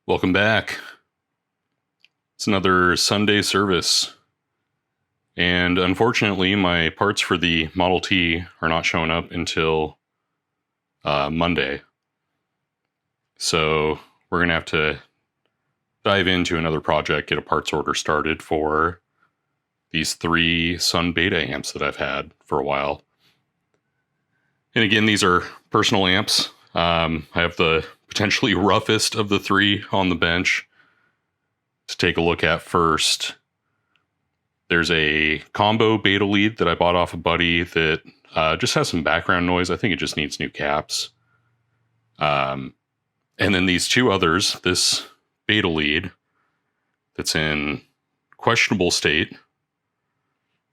Welcome back. It's another Sunday service. And unfortunately, my parts for the Model T are not showing up until Monday. So we're going to have to dive into another project, get a parts order started for these 3 Sunn Beta amps that I've had for a while. And again, these are personal amps. I have the potentially roughest of the 3 on the bench to take a look at first. There's a combo beta lead that I bought off a buddy that just has some background noise. I think it just needs new caps. And then these 2 others, this beta lead that's in questionable state,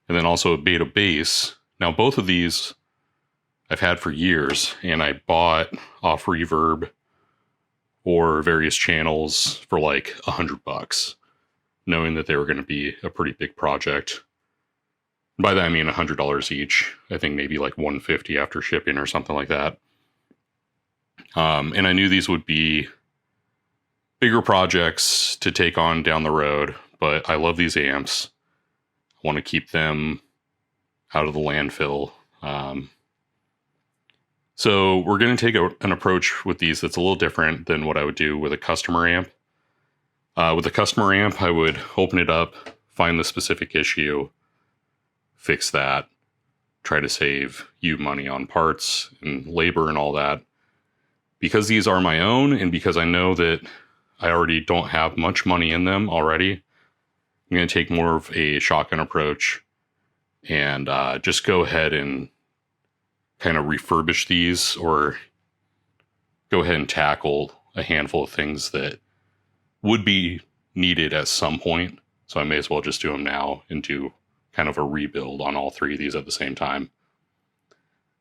and then also a beta bass. Now, both of these I've had for years, and I bought off Reverb or various channels for like $100, knowing that they were going to be a pretty big project. By that I mean $100 each. I think maybe like $150 after shipping or something like that. And I knew these would be bigger projects to take on down the road, but I love these amps. I want to keep them out of the landfill. So we're going to take an approach with these that's a little different than what I would do with a customer amp. With a customer amp, I would open it up, find the specific issue, fix that, try to save you money on parts and labor and all that. Because these are my own, and because I know that I already don't have much money in them already, I'm going to take more of a shotgun approach and just go ahead and kind of refurbish these, or go ahead and tackle a handful of things that would be needed at some point. So I may as well just do them now and do kind of a rebuild on all 3 of these at the same time.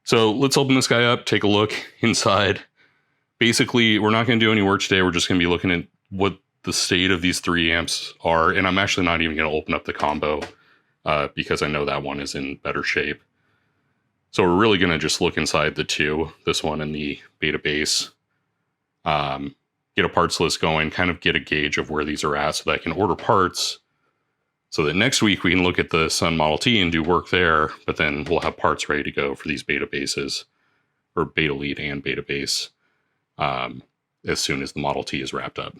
So let's open this guy up, take a look inside. Basically, we're not going to do any work today. We're just going to be looking at what the state of these 3 amps are. And I'm actually not even going to open up the combo because I know that one is in better shape. So we're really going to just look inside the 2, this one and the beta bass, get a parts list going, kind of get a gauge of where these are at so that I can order parts so that next week we can look at the Sunn Model T and do work there, but then we'll have parts ready to go for these beta basses, or beta lead and beta bass, as soon as the Model T is wrapped up.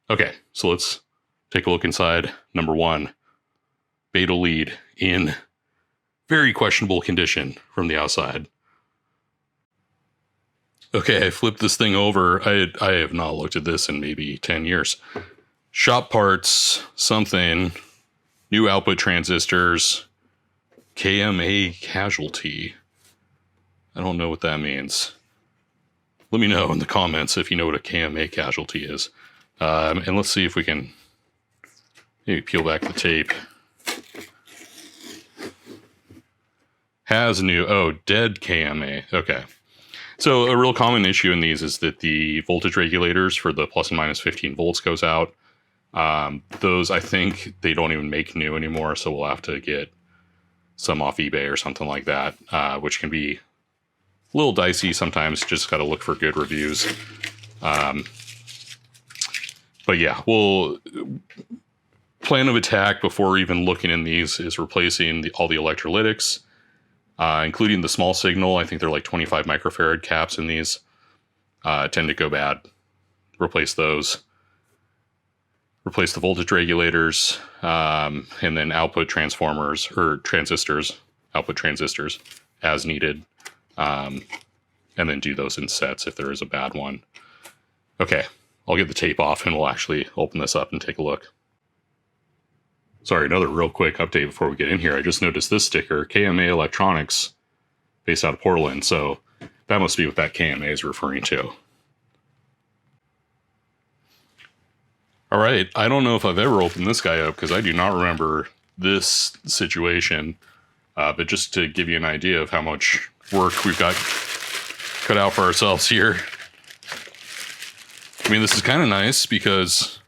Okay, so let's take a look inside. Number 1, beta lead in very questionable condition from the outside. Okay, I flipped this thing over. I have not looked at this in maybe 10 years. Shop parts, something, new output transistors, KMA casualty. I don't know what that means. Let me know in the comments if you know what a KMA casualty is. And let's see if we can maybe peel back the tape. Has new, dead KMA. Okay. So a real common issue in these is that the voltage regulators for the plus and minus 15 volts goes out. Those, I think, they don't even make new anymore, so we'll have to get some off eBay or something like that, which can be a little dicey sometimes. Just got to look for good reviews. But yeah, plan of attack before even looking in these is replacing all the electrolytics, including the small signal. I think they're like 25 microfarad caps in these. Tend to go bad. Replace those. Replace the voltage regulators, and then output transformers, or transistors, output transistors as needed. And then do those in sets if there is a bad one. Okay, I'll get the tape off and we'll actually open this up and take a look. Sorry, another real quick update before we get in here. I just noticed this sticker, KMA Electronics, based out of Portland. So that must be what that KMA is referring to. All right, I don't know if I've ever opened this guy up because I do not remember this situation. But just to give you an idea of how much work we've got cut out for ourselves here. I mean, this is kind of nice because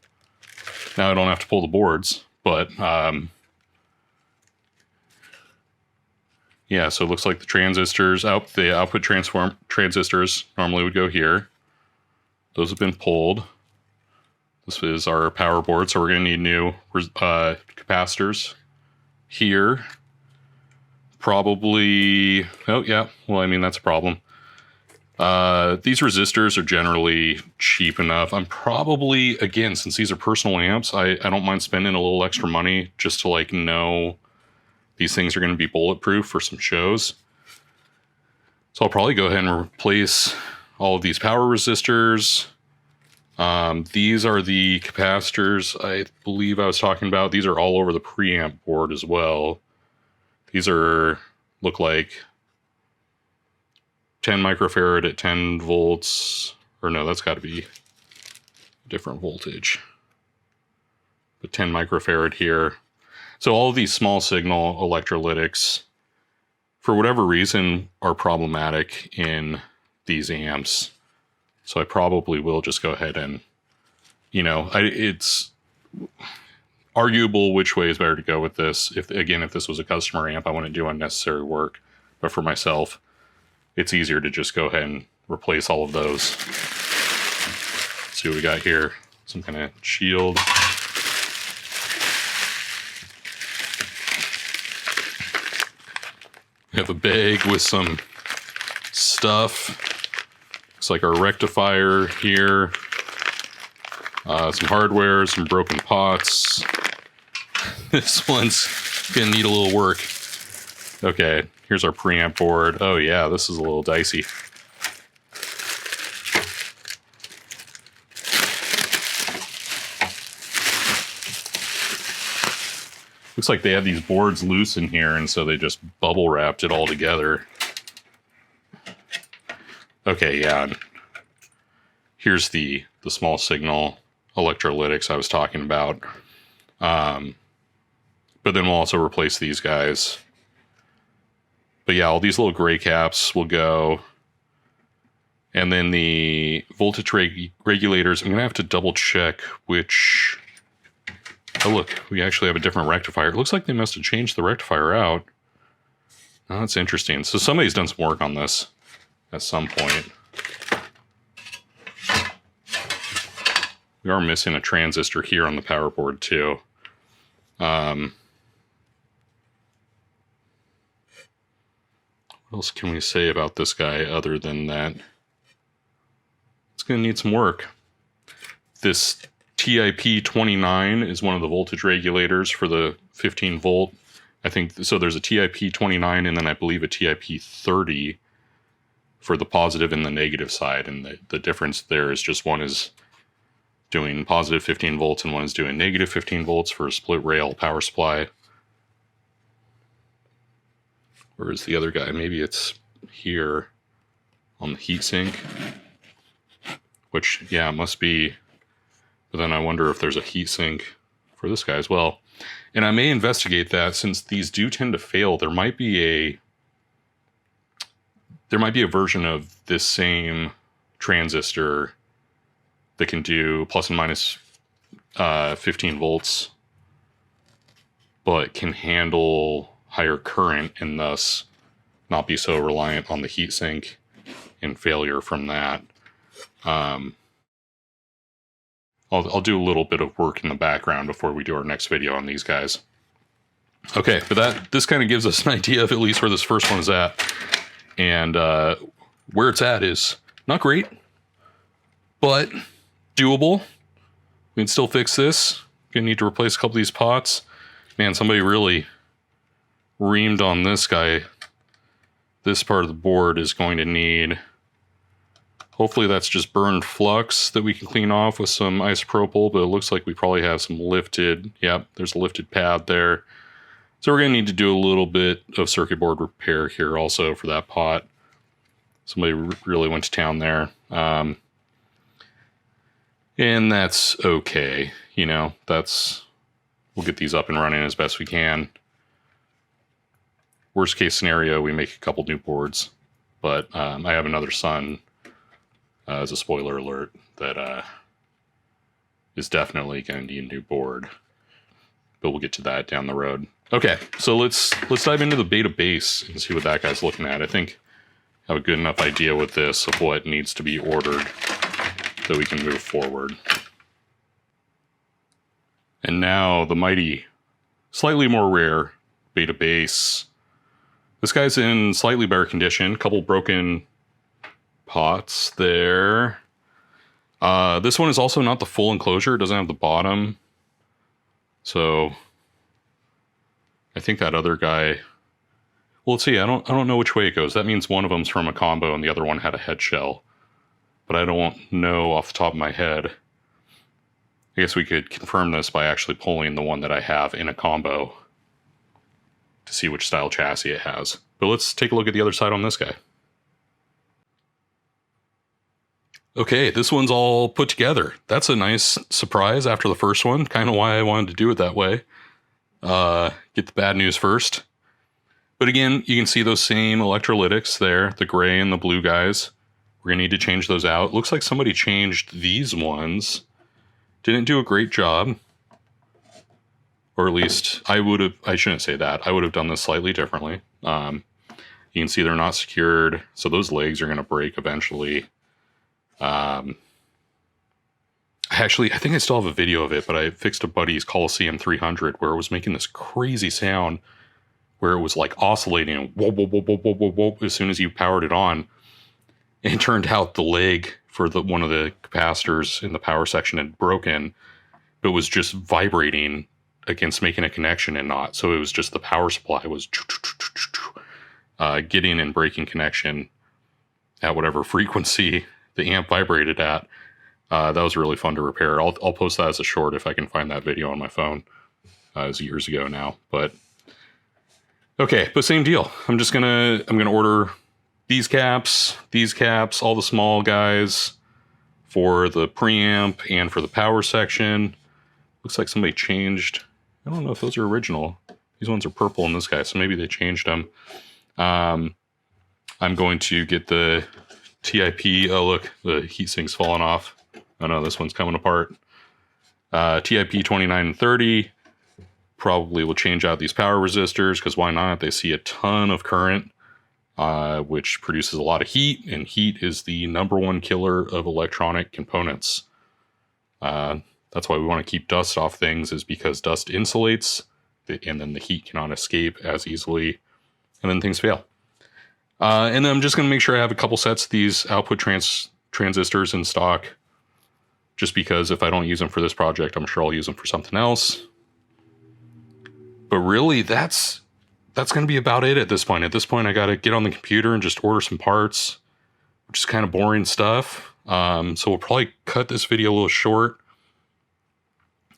now I don't have to pull the boards. But, yeah, so it looks like the transistors, the output transistors normally would go here. Those have been pulled. This is our power board, so we're going to need new capacitors here. Probably, oh yeah, well, I mean, that's a problem. These resistors are generally cheap enough. I'm probably, again, since these are personal amps, I don't mind spending a little extra money just to like know these things are going to be bulletproof for some shows. So I'll probably go ahead and replace all of these power resistors. These are the capacitors I believe I was talking about. These are all over the preamp board as well. These look like 10 microfarad at 10 volts. Or no, that's got to be a different voltage. But 10 microfarad here. So all of these small signal electrolytics, for whatever reason, are problematic in these amps. So I probably will just go ahead and, you know, it's arguable which way is better to go with this. If this was a customer amp, I wouldn't do unnecessary work. But for myself, it's easier to just go ahead and replace all of those. Let's see what we got here. Some kind of shield. We have a bag with some stuff. Looks like our rectifier here. Some hardware, some broken pots. This one's gonna need a little work. Okay, here's our preamp board. Oh yeah, this is a little dicey. Looks like they have these boards loose in here, and so they just bubble wrapped it all together. Okay, yeah. Here's the small signal electrolytics I was talking about. But then we'll also replace these guys. But yeah, all these little gray caps will go. And then the voltage regulators, I'm going to have to double check which... Oh, look, we actually have a different rectifier. It looks like they must have changed the rectifier out. Oh, that's interesting. So somebody's done some work on this at some point. We are missing a transistor here on the power board, too. What else can we say about this guy other than that? It's going to need some work. This TIP29 is one of the voltage regulators for the 15 volt. I think so. There's a TIP29 and then I believe a TIP30 for the positive and the negative side. And the difference there is just one is doing positive 15 volts and one is doing negative 15 volts for a split rail power supply. Whereas the other guy, maybe it's here on the heatsink, which, yeah, it must be. But then I wonder if there's a heatsink for this guy as well. And I may investigate that since these do tend to fail. There might be a version of this same transistor that can do plus and minus 15 volts, but can handle higher current and thus not be so reliant on the heatsink and failure from that. I'll do a little bit of work in the background before we do our next video on these guys. Okay, but this kind of gives us an idea of at least where this first one is at. And where it's at is not great, but doable. We can still fix this. Gonna need to replace a couple of these pots. Man, somebody really reamed on this guy. This part of the board is going to need... Hopefully that's just burned flux that we can clean off with some isopropyl, but it looks like we probably have some lifted. Yep, there's a lifted pad there. So we're going to need to do a little bit of circuit board repair here also for that pot. Somebody really went to town there. And that's okay. You know, we'll get these up and running as best we can. Worst case scenario, we make a couple new boards. But I have another Sunn, as a spoiler alert, that is definitely going to need a new board. But we'll get to that down the road. Okay, so let's dive into the Beta base and see what that guy's looking at. I think I have a good enough idea with this of what needs to be ordered so we can move forward. And now the mighty, slightly more rare Beta Bass. This guy's in slightly better condition. Couple broken pots there. This one is also not the full enclosure. It doesn't have the bottom. So I think that other guy... Well, let's see. I don't know which way it goes. That means one of them's from a combo and the other one had a head shell. But I don't know off the top of my head. I guess we could confirm this by actually pulling the one that I have in a combo to see which style chassis it has. But let's take a look at the other side on this guy. Okay, this one's all put together. That's a nice surprise after the first one. Kind of why I wanted to do it that way. Get the bad news first. But again, you can see those same electrolytics there, the gray and the blue guys. We're going to need to change those out. Looks like somebody changed these ones. Didn't do a great job. Or at least, I shouldn't say that. I would have done this slightly differently. You can see they're not secured, so those legs are going to break eventually. I think I still have a video of it, but I fixed a buddy's Coliseum 300 where it was making this crazy sound where it was like oscillating and whoa, whoa, whoa, whoa, whoa, whoa, whoa, as soon as you powered it on. And it turned out the leg for one of the capacitors in the power section had broken, but was just vibrating against making a connection and not. So it was just the power supply was getting and breaking connection at whatever frequency the amp vibrated at. That was really fun to repair. I'll post that as a short if I can find that video on my phone. It was years ago now, but okay. But same deal. I'm gonna order these caps, all the small guys for the preamp and for the power section. Looks like somebody changed. I don't know if those are original. These ones are purple in this guy, so maybe they changed them. I'm going to get the TIP. Oh, look, the heatsink's falling off. Oh no, this one's coming apart. TIP 29 and 30. Probably will change out these power resistors, because why not? They see a ton of current, which produces a lot of heat, and heat is the #1 killer of electronic components. That's why we want to keep dust off things, is because dust insulates, and then the heat cannot escape as easily, and then things fail. And then I'm just going to make sure I have a couple sets of these output transistors in stock, just because if I don't use them for this project, I'm sure I'll use them for something else. But really, that's going to be about it at this point. At this point, I got to get on the computer and just order some parts, which is kind of boring stuff. So we'll probably cut this video a little short.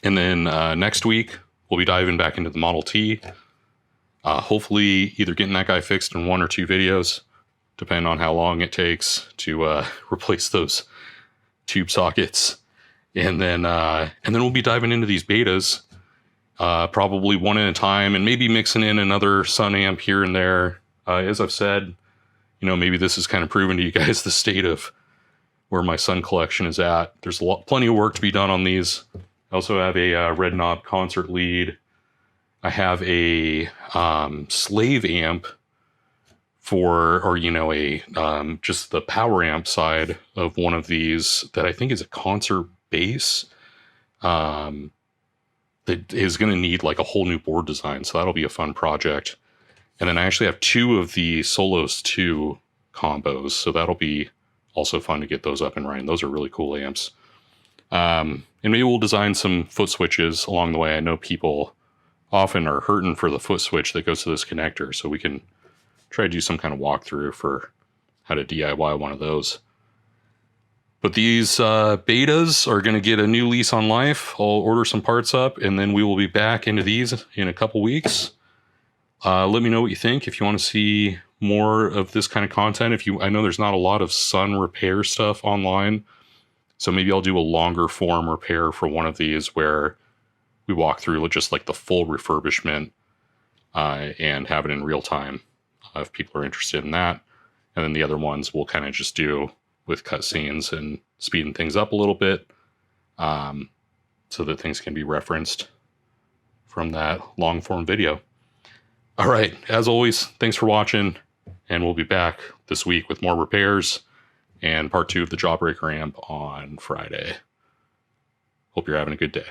And then next week, we'll be diving back into the Model T. Hopefully, either getting that guy fixed in 1 or 2 videos, depending on how long it takes to replace those tube sockets. And then we'll be diving into these betas. Probably one at a time, and maybe mixing in another Sunn amp here and there. As I've said, maybe this is kind of proven to you guys the state of where my Sunn collection is at. There's plenty of work to be done on these. I also have a red knob concert lead. I have a slave amp just the power amp side of one of these that I think is a concert bass. That is going to need like a whole new board design. So that'll be a fun project. And then I actually have 2 of the Solos 2 combos. So that'll be also fun to get those up and running. Those are really cool amps. And maybe we'll design some foot switches along the way. I know people often are hurting for the foot switch that goes to this connector. So we can try to do some kind of walkthrough for how to DIY one of those. But these betas are going to get a new lease on life. I'll order some parts up, and then we will be back into these in a couple weeks. Let me know what you think. If you want to see more of this kind of content, I know there's not a lot of Sunn repair stuff online, so maybe I'll do a longer form repair for one of these where we walk through just like the full refurbishment and have it in real time if people are interested in that. And then the other ones we'll kind of just do with cutscenes and speeding things up a little bit, so that things can be referenced from that long form video. All right, as always, thanks for watching, and we'll be back this week with more repairs and part 2 of the Jawbreaker amp on Friday. Hope you're having a good day.